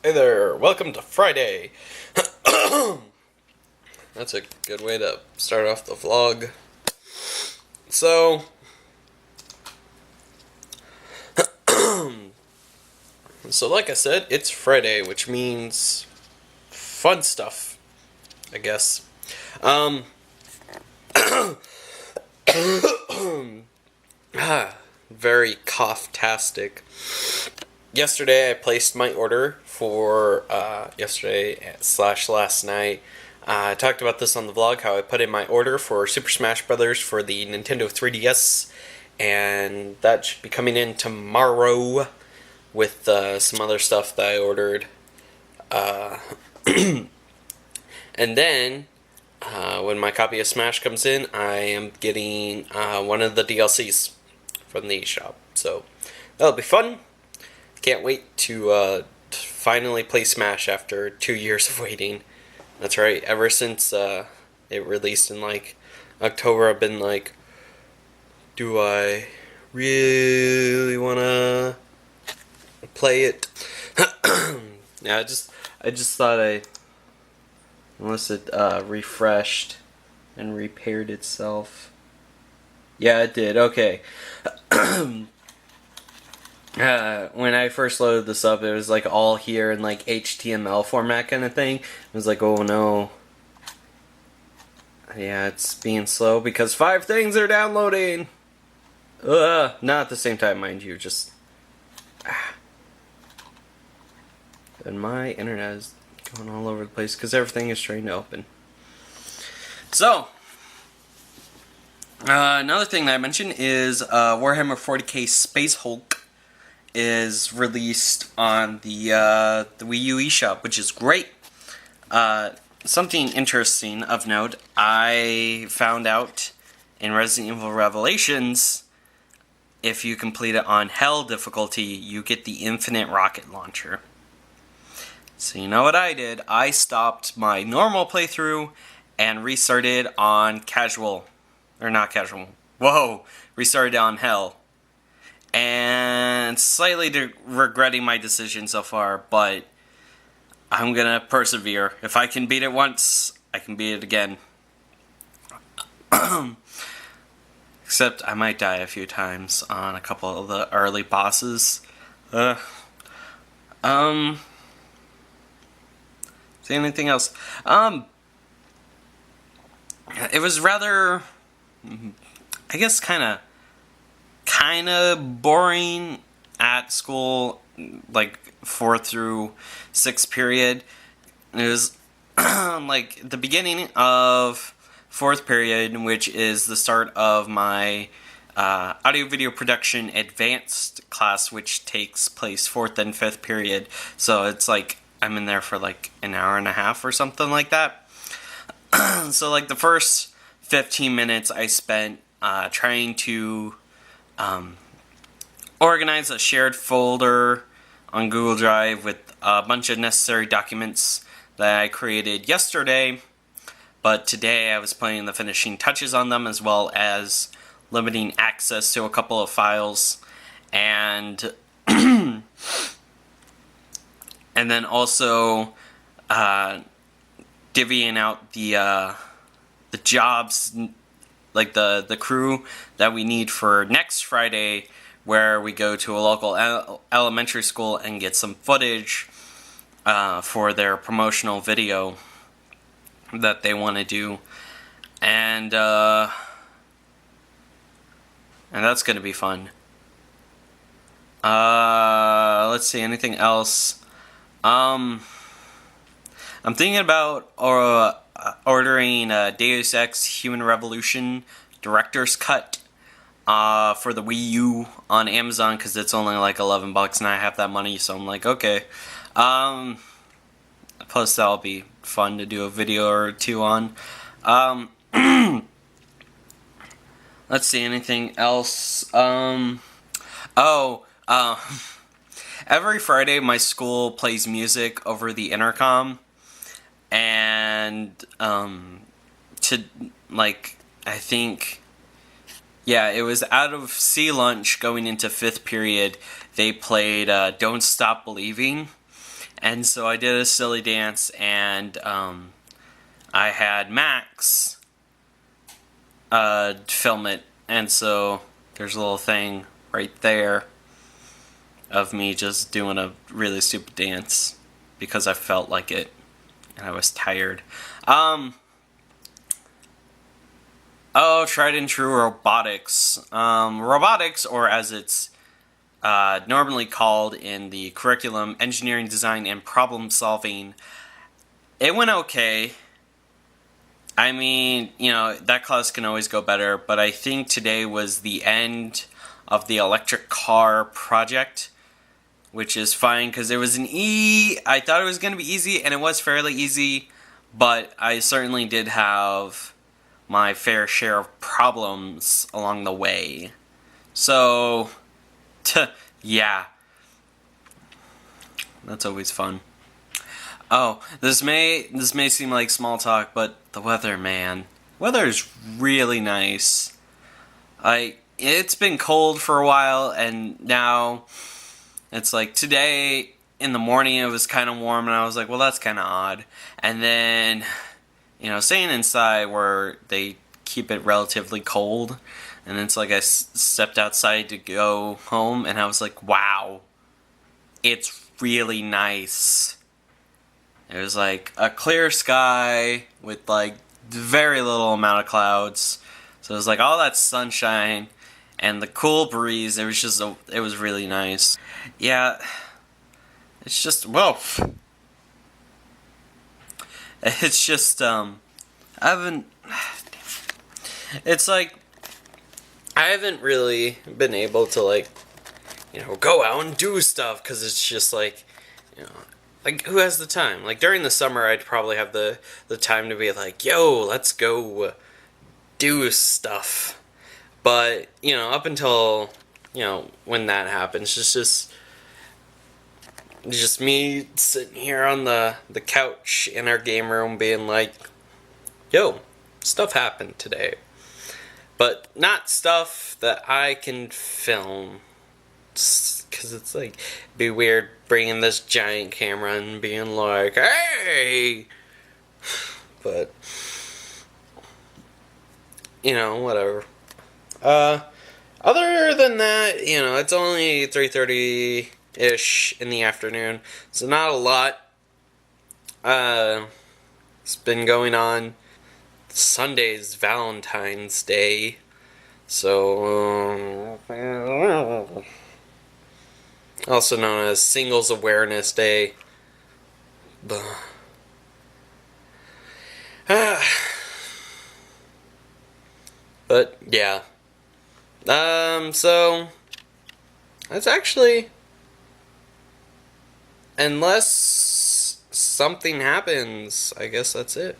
Hey there, welcome to Friday. That's a good way to start off the vlog. So, like I said, it's Friday, which means fun stuff, I guess. Very cough-tastic. Yesterday I placed my order for yesterday / last night. I talked about this on the vlog, how I put in my order for Super Smash Bros. For the Nintendo 3DS, and that should be coming in tomorrow with some other stuff that I ordered. And then, when my copy of Smash comes in, I am getting one of the DLCs from the eShop. So, that'll be fun. Can't wait to finally play Smash after 2 years of waiting. That's right, ever since it released in like October, I've been like, do I really wanna play it? Yeah, I just thought unless it refreshed and repaired itself. Yeah, it did. Okay. When I first loaded this up, it was like all here in like HTML format kind of thing. It was like, oh no. Yeah, it's being slow because 5 things are downloading. Not at the same time, mind you. Just. And my internet is going all over the place because everything is trying to open. So. Another thing that I mentioned is Warhammer 40k Space Hulk is released on the Wii U eShop, which is great. Something interesting of note, I found out in Resident Evil Revelations, if you complete it on Hell difficulty, you get the infinite rocket launcher. So you know what I did? I stopped my normal playthrough and restarted on casual. Or not casual. Whoa! Restarted on Hell. And slightly regretting my decision so far, but I'm gonna persevere. If I can beat it once, I can beat it again. Except I might die a few times on a couple of the early bosses. See anything else? It was rather, I guess, kind of boring at school, like 4th through 6th period. It was like the beginning of 4th period, which is the start of my audio video production advanced class, which takes place 4th and 5th period. So it's like I'm in there for like an hour and a half or something like that. So like the first 15 minutes I spent trying to organize a shared folder on Google Drive with a bunch of necessary documents that I created yesterday, but today I was putting the finishing touches on them, as well as limiting access to a couple of files, and and then also divvying out the jobs, like the crew that we need for next Friday, where we go to a local elementary school and get some footage for their promotional video that they want to do, and that's going to be fun. Let's see, anything else? I'm thinking about ordering Deus Ex Human Revolution Director's Cut for the Wii U on Amazon, because it's only like $11 and I have that money, so I'm like, okay. Plus that'll be fun to do a video or two on. Let's see, anything else? Every Friday my school plays music over the intercom, and to like, I think, yeah, it was out of sea lunch going into 5th period, they played Don't Stop Believing, And so I did a silly dance, and I had Max film it, and so there's a little thing right there of me just doing a really stupid dance because I felt like it and I was tired. Tried and true robotics. Robotics, or as it's normally called in the curriculum, engineering, design, and problem solving. It went okay. I mean, you know, that class can always go better, but I think today was the end of the electric car project, which is fine because it was I thought it was going to be easy, and it was fairly easy, but I certainly did have my fair share of problems along the way. So, yeah, that's always fun. Oh, this may seem like small talk, but the weather, man. Weather is really nice. It's been cold for a while, and now it's like today in the morning it was kind of warm, and I was like, well, that's kind of odd. And then, you know, staying inside where they keep it relatively cold, and it's like I stepped outside to go home, and I was like, wow, it's really nice. It was like a clear sky with like very little amount of clouds. So it was like all that sunshine and the cool breeze. It was just, it was really nice. Yeah, it's just, whoa. It's just, I haven't, it's like, I haven't really been able to like, you know, go out and do stuff because it's just like, you know, like, who has the time? Like, during the summer, I'd probably have the time to be like, yo, let's go do stuff. But, you know, up until, you know, when that happens, it's just me sitting here on the couch in our game room being like, yo, stuff happened today. But not stuff that I can film. Because it's like, it'd be weird bringing this giant camera and being like, hey! But, you know, whatever. Other than that, you know, it's only 3:30-ish in the afternoon, so not a lot. It's been going on. Sunday's Valentine's Day, so also known as Singles Awareness Day. But yeah. So that's actually, unless something happens, I guess that's it.